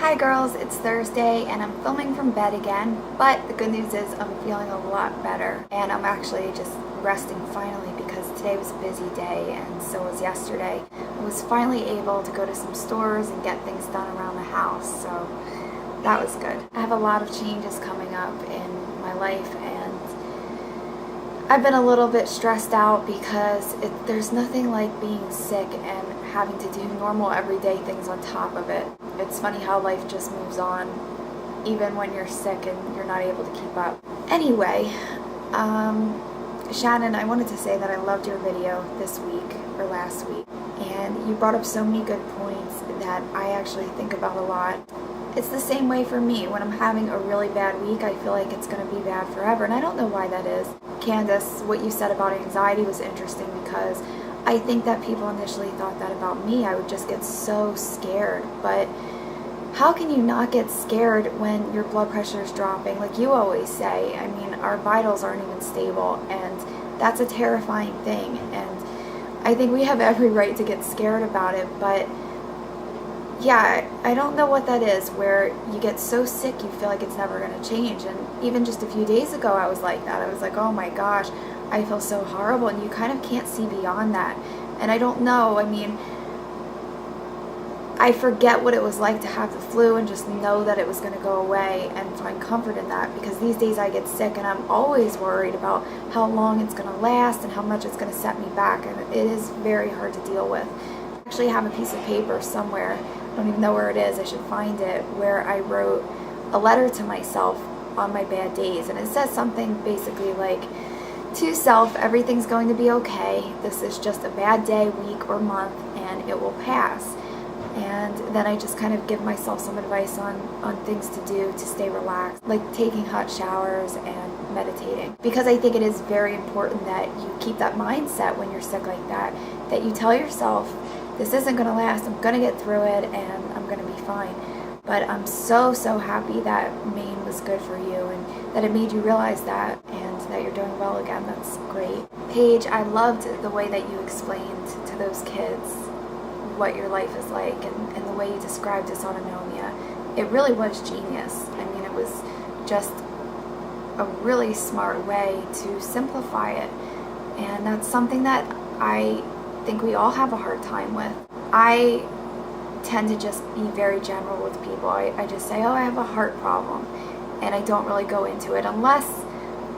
Hi girls, it's Thursday and I'm filming from bed again, but the good news is I'm feeling a lot better and I'm actually just resting finally because today was a busy day and so was yesterday. I was finally able to go to some stores and get things done around the house, so that was good. I have a lot of changes coming up in my life and I've been a little bit stressed out because there's nothing like being sick and having to do normal everyday things on top of it. It's funny how life just moves on even when you're sick and you're not able to keep up. Anyway, Shannon, I wanted to say that I loved your video this week or last week, and you brought up so many good points that I actually think about a lot. It's the same way for me. When I'm having a really bad week, I feel like it's going to be bad forever, and I don't know why that is. Candace, what you said about anxiety was interesting because I think that people initially thought that about me. I would just get so scared, but how can you not get scared when your blood pressure is dropping? Like you always say, I mean, our vitals aren't even stable, and that's a terrifying thing, and I think we have every right to get scared about it, but yeah, I don't know what that is, where you get so sick you feel like it's never going to change. And even just a few days ago I was like that. I was like, oh my gosh, I feel so horrible, and you kind of can't see beyond that. And I don't know, I mean, I forget what it was like to have the flu and just know that it was going to go away and find comfort in that, because these days I get sick and I'm always worried about how long it's going to last and how much it's going to set me back, and it is very hard to deal with. I actually have a piece of paper somewhere, I don't even know where it is, I should find it, where I wrote a letter to myself on my bad days, and it says something basically like, to self, everything's going to be okay, this is just a bad day, week, or month, and it will pass. And then I just kind of give myself some advice on things to do to stay relaxed, like taking hot showers and meditating. Because I think it is very important that you keep that mindset when you're sick like that, that you tell yourself, this isn't going to last, I'm going to get through it, and I'm going to be fine. But I'm so happy that Maine was good for you, and that it made you realize that, and that you're doing well again. That's great. Paige, I loved the way that you explained to those kids what your life is like, and the way you described dysautonomia. It really was genius. I mean, it was just a really smart way to simplify it, and that's something that I think we all have a hard time with. I tend to just be very general with people. I just say, oh, I have a heart problem, and I don't really go into it unless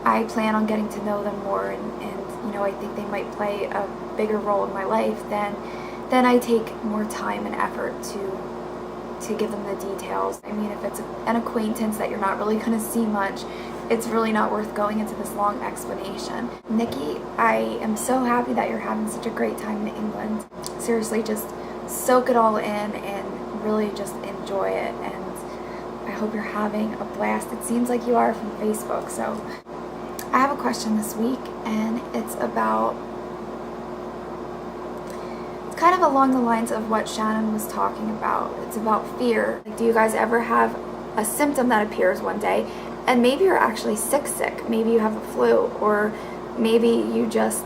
I plan on getting to know them more, and you know, I think they might play a bigger role in my life. Then I take more time and effort to give them the details. I mean, if it's an acquaintance that you're not really going to see much, it's really not worth going into this long explanation. Nikki, I am so happy that you're having such a great time in England. Seriously, just soak it all in and really just enjoy it, and I hope you're having a blast. It seems like you are from Facebook. So I have a question this week, and it's kind of along the lines of what Shannon was talking about. It's about fear. Like, do you guys ever have a symptom that appears one day, and maybe you're actually sick? Maybe you have the flu, or maybe you just,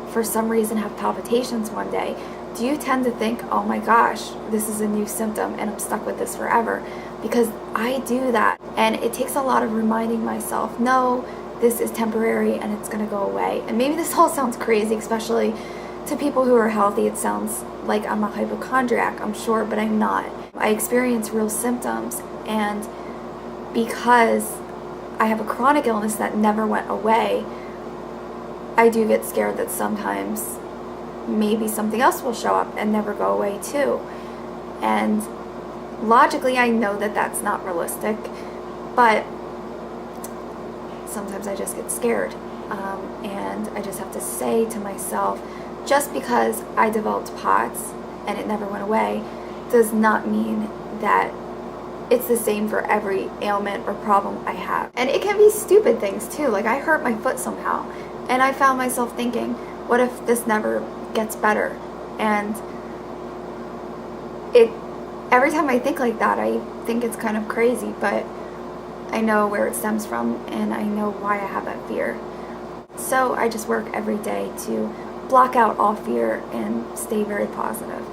for some reason, have palpitations one day. Do you tend to think, oh my gosh, this is a new symptom and I'm stuck with this forever? Because I do that, and it takes a lot of reminding myself, no, this is temporary and it's going to go away. And maybe this all sounds crazy, especially to people who are healthy. It sounds like I'm a hypochondriac, I'm sure, but I'm not. I experience real symptoms, and because I have a chronic illness that never went away, I do get scared that sometimes maybe something else will show up and never go away too. And logically I know that that's not realistic, but sometimes I just get scared, and I just have to say to myself, just because I developed POTS and it never went away does not mean that it's the same for every ailment or problem I have. And it can be stupid things too. Like, I hurt my foot somehow, and I found myself thinking, what if this never gets better? And every time I think like that, I think it's kind of crazy, but I know where it stems from, and I know why I have that fear. So I just work every day to block out all fear and stay very positive.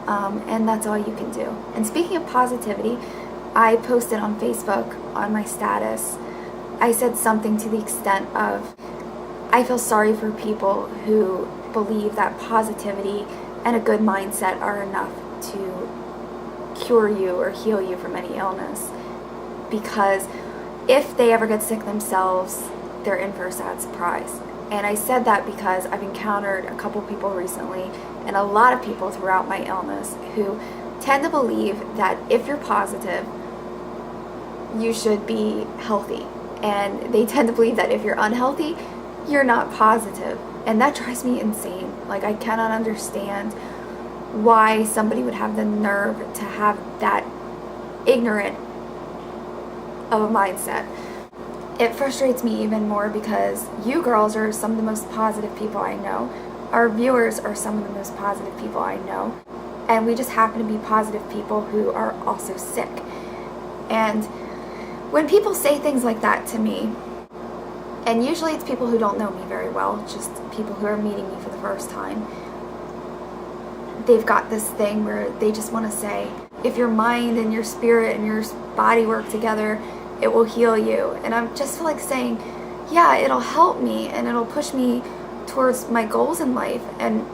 and that's all you can do. And speaking of positivity, I posted on Facebook on my status, I said something to the extent of, I feel sorry for people who believe that positivity and a good mindset are enough to cure you or heal you from any illness, because if they ever get sick themselves, they're in for a sad surprise. And I said that because I've encountered a couple people recently and a lot of people throughout my illness who tend to believe that if you're positive, you should be healthy. And they tend to believe that if you're unhealthy, you're not positive. And that drives me insane. Like, I cannot understand why somebody would have the nerve to have that ignorant of a mindset. It frustrates me even more because you girls are some of the most positive people I know. Our viewers are some of the most positive people I know. And we just happen to be positive people who are also sick. And when people say things like that to me, and usually it's people who don't know me very well, just people who are meeting me for the first time, they've got this thing where they just want to say, if your mind and your spirit and your body work together, it will heal you. And I'm just like saying, yeah, it'll help me and it'll push me towards my goals in life. And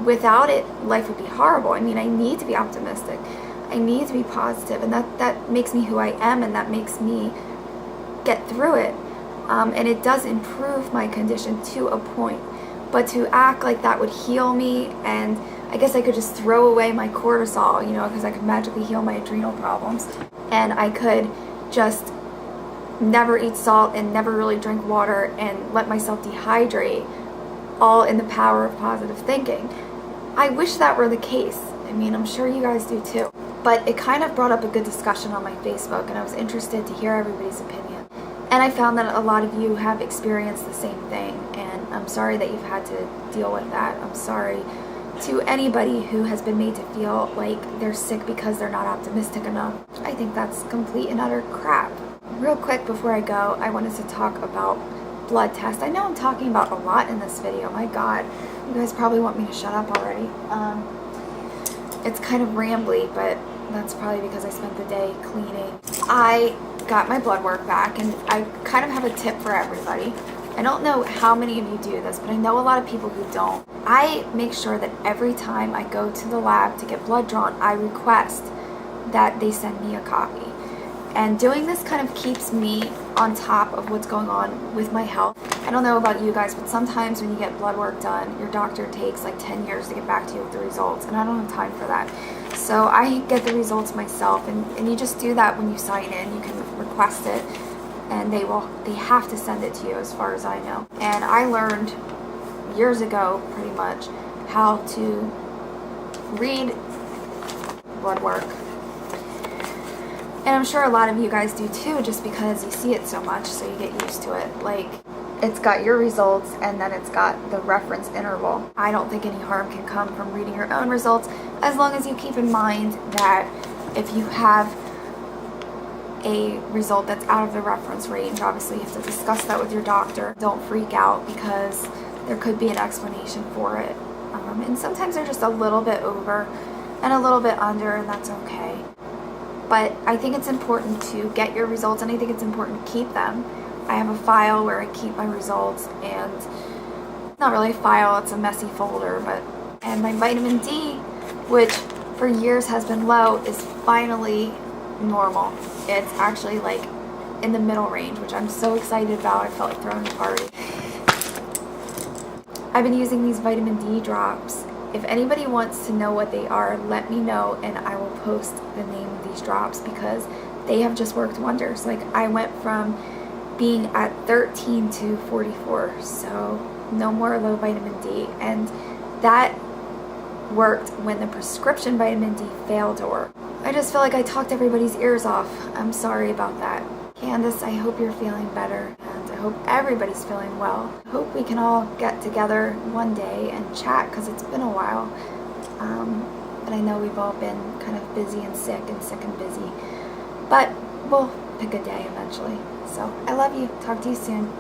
without it, life would be horrible. I mean, I need to be optimistic. I need to be positive, and that makes me who I am, and that makes me get through it. And it does improve my condition to a point. But to act like that would heal me, and I guess I could just throw away my cortisol, because I could magically heal my adrenal problems, and I could just never eat salt and never really drink water and let myself dehydrate, all in the power of positive thinking. I wish that were the case. I mean, I'm sure you guys do too. But it kind of brought up a good discussion on my Facebook, and I was interested to hear everybody's opinion. And I found that a lot of you have experienced the same thing, and I'm sorry that you've had to deal with that. I'm sorry to anybody who has been made to feel like they're sick because they're not optimistic enough. I think that's complete and utter crap. Real quick before I go, I wanted to talk about blood tests. I know I'm talking about a lot in this video. My God, you guys probably want me to shut up already. It's kind of rambly, but that's probably because I spent the day cleaning. I got my blood work back, and I kind of have a tip for everybody. I don't know how many of you do this, but I know a lot of people who don't. I make sure that every time I go to the lab to get blood drawn, I request that they send me a copy. And doing this kind of keeps me on top of what's going on with my health. I don't know about you guys, but sometimes when you get blood work done, your doctor takes like 10 years to get back to you with the results, and I don't have time for that. So I get the results myself, and you just do that when you sign in. You can request it, and they have to send it to you, as far as I know. And I learned years ago, pretty much, how to read blood work. And I'm sure a lot of you guys do too, just because you see it so much, so you get used to it. Like, it's got your results, and then it's got the reference interval. I don't think any harm can come from reading your own results, as long as you keep in mind that if you have a result that's out of the reference range, obviously you have to discuss that with your doctor. Don't freak out, because there could be an explanation for it. And sometimes they're just a little bit over and a little bit under, and that's okay. But I think it's important to get your results, and I think it's important to keep them. I have a file where I keep my results, and it's not really a file, it's a messy folder, and my vitamin D, which for years has been low, is finally normal. It's actually like in the middle range, which I'm so excited about. I felt like throwing a party. I've been using these vitamin D drops. If anybody wants to know what they are, let me know, and I will post the name of these drops, because they have just worked wonders. Like, I went from being at 13 to 44, so no more low vitamin D, and that worked when the prescription vitamin D failed to work. I just feel like I talked everybody's ears off. I'm sorry about that. Candace, I hope you're feeling better, and I hope everybody's feeling well. I hope we can all get together one day and chat, because it's been a while. But I know we've all been kind of busy and sick and busy. But we'll pick a day eventually. So I love you. Talk to you soon.